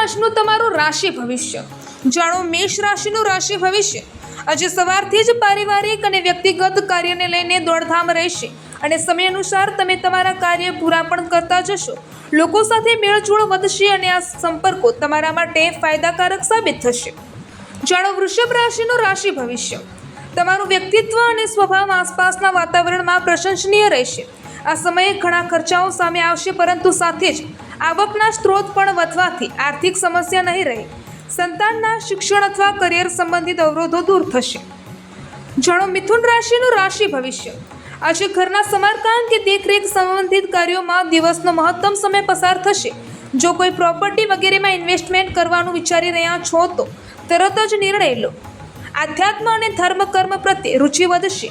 રાશિનું તમારું રાશિ ભવિષ્ય જાણો। મેષ રાશિનું રાશિ ભવિષ્ય આજે સવારથી જ પારિવારિક અને વ્યક્તિગત કાર્યને લઈને દોડધામ રહેશે અને સમય અનુસાર તમે તમારા કાર્ય પૂરા પણ કરતા જશો। લોકો સાથે મેળજોળ વધશે અને આ સંપર્કો તમારા માટે ફાયદાકારક સાબિત થશે। જાણો વૃષભ રાશિનું રાશિ ભવિષ્ય તમારું વ્યક્તિત્વ અને સ્વભાવ આસપાસના વાતાવરણમાં પ્રશંસનીય રહેશે। આ સમયે ઘણા ખર્ચાઓ સામે આવશે, પરંતુ સાથે જ આવકના સ્ત્રોત પણ વધવાથી આર્થિક સમસ્યા નહીં રહે। સંતાનના શિક્ષણ અથવા કરિયર સંબંધિત અવરોધો દૂર થશે। જાણો મિથુન રાશિનું રાશિ ભવિષ્ય આજે ઘરના સમારકામ કે દેખરેખ સંબંધિત કાર્યોમાં દિવસનો મહત્તમ સમય પસાર થશે। જો કોઈ પ્રોપર્ટી વગેરેમાં ઇન્વેસ્ટમેન્ટ કરવાનું વિચારી રહ્યા છો તો તરત જ નિર્ણય લો। આધ્યાત્મ અને ધર્મ કર્મ પ્રત્યે રુચિ વધશે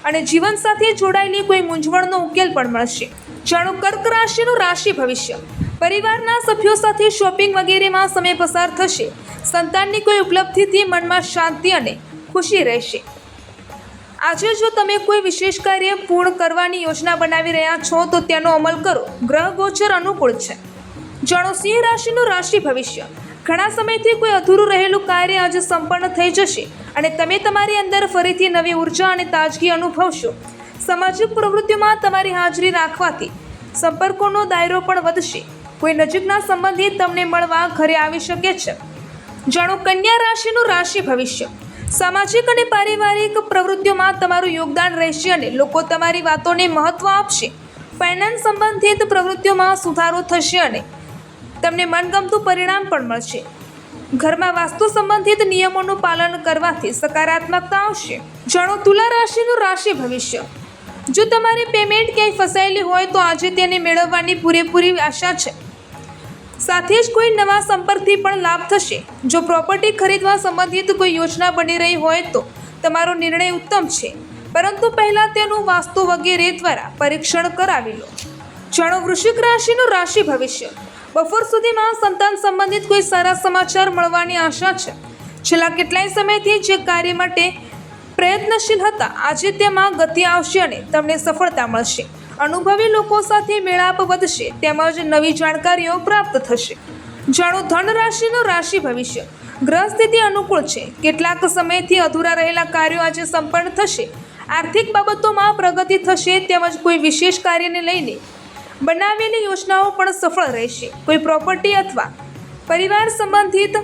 અને જીવન સાથે જોડાયેલી કોઈ મૂંઝવણનો ઉકેલ પણ મળશે। જાણો કર્ક રાશિનું રાશિ ભવિષ્ય પરિવારના સભ્યો સાથે શોપિંગ વગેરેમાં સમય પસાર થશે। સંતાનની કોઈ ઉપલબ્ધિથી મનમાં શાંતિ અને ખુશી રહેશે। આજે જો તમે કોઈ વિશેષ કાર્ય પૂર્ણ કરવાની યોજના બનાવી રહ્યા છો તો તેનો અમલ કરો। ગ્રહ ગોચર અનુકૂળ છે। જાણો સિંહ રાશિનું રાશિ ભવિષ્ય ઘણા સમયથી કોઈ અધૂરું રહેલું કાર્ય આજે સંપન્ન થઈ જશે અને તમે તમારી અંદર ફરીથી નવી ઉર્જા અને તાજગી અનુભવશો। સામાજિક પ્રવૃત્તિઓમાં તમારી હાજરી રાખવાથી સંપર્કોનો દાયરો પણ વધશે। કોઈ નજીકના સંબંધી તમને મળવા ઘરે આવી શકે છે। જાણો કન્યા રાશિનું રાશિ ભવિષ્ય સામાજિક અને પારિવારિક પ્રવૃત્તિઓમાં તમારું યોગદાન રહેશે અને લોકો તમારી વાતોને મહત્વ આપશે। ફાઇનાન્સ સંબંધિત પ્રવૃત્તિઓમાં સુધારો થશે અને તમને મનગમતું પરિણામ પણ મળશે। ઘરમાં વાસ્તુ સંબંધિત નિયમોનું પાલન કરવાથી સકારાત્મકતા આવશે। જાણો તુલા રાશિનું રાશિ ભવિષ્ય જો તમારી પેમેન્ટ ક્યાંય ફસાયેલી હોય તો આજે તેને મેળવવાની પૂરેપૂરી આશા છે। સાથે જ કોઈ નવા સંપર્કથી પણ લાભ થશે। જો પ્રોપર્ટી ખરીદવા સંબંધિત કોઈ યોજના બની રહી હોય તો તમારો નિર્ણય ઉત્તમ છે, પરંતુ પહેલાં તેનું વાસ્તુ વગેરે દ્વારા પરીક્ષણ કરાવી લો। જાણો વૃશ્ચિક રાશિનું રાશિ ભવિષ્ય બપોર સુધીમાં સંતાન સંબંધિત કોઈ સારા સમાચાર મળવાની આશા છે। છેલ્લા કેટલાય સમયથી જે કાર્ય માટે પ્રયત્નશીલ હતા આજે તેમાં ગતિ આવશે અને તમને સફળતા મળશે। અનુભવી લોકો સાથે મેળાપ વધશે તેમજ નવી જાણકારીઓ પ્રાપ્ત થશે। જાણો ધન રાશિનું રાશિ ભવિષ્ય ગ્રહ સ્થિતિ અનુકૂળ છે। કેટલાક સમયથી અધૂરા રહેલા કાર્યો આજે સંપન્ન થશે। આર્થિક બાબતોમાં પ્રગતિ થશે તેમજ કોઈ વિશેષ કાર્યને લઈને બનાવેલી યોજનાઓ પણ સફળ રહેશે। કોઈ પ્રોપર્ટી અથવા પરિવાર સંબંધિત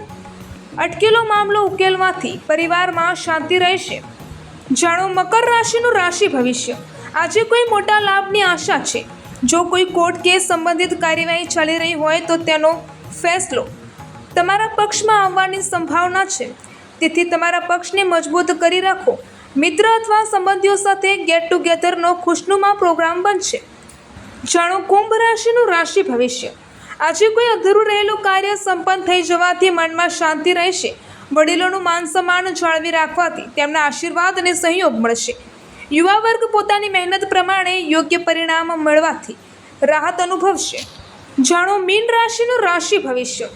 અટકેલો મામલો ઉકેલવાથી પરિવારમાં શાંતિ રહેશે। જાણો મકર રાશિનું રાશિ ભવિષ્ય આજે કોઈ મોટા લાભની આશા છે। જો કોઈ કોર્ટ કેસ સંબંધિત કાર્યવાહી ચાલી રહી હોય તો તેનો ફેસલો તમારા પક્ષમાં આવવાની સંભાવના છે, તેથી તમારા પક્ષને મજબૂત કરી રાખો। મિત્ર અથવા સંબંધીઓ સાથે ગેટ ટુગેધરનો ખુશનુમા પ્રોગ્રામ બનશે। જાણો કુંભ રાશિનું રાશિ ભવિષ્ય આજે કોઈ અધૂરું રહેલું કાર્ય સંપન્ન થઈ જવાથી મનમાં શાંતિ રહેશે। વડીલોનું માન સન્માન જાળવી રાખવાથી તેમના આશીર્વાદ અને સહયોગ મળશે। યુવા વર્ગ પોતાની મહેનત પ્રમાણે યોગ્ય પરિણામ મળવાથી રાહત અનુભવશે। જાણો મીન રાશિનું રાશિ ભવિષ્ય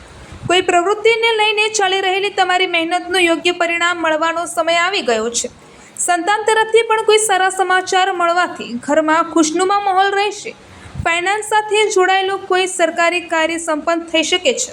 કોઈ પ્રવૃત્તિને લઈને ચાલી રહેલી તમારી મહેનતનું યોગ્ય પરિણામ મળવાનો સમય આવી ગયો છે। સંતાન તરફથી પણ કોઈ સારા સમાચાર મળવાથી ઘરમાં ખુશનુમા માહોલ રહેશે। ફાઇનાન્સ સાથે જોડાયેલું કોઈ સરકારી કાર્ય સંપન્ન થઈ શકે છે।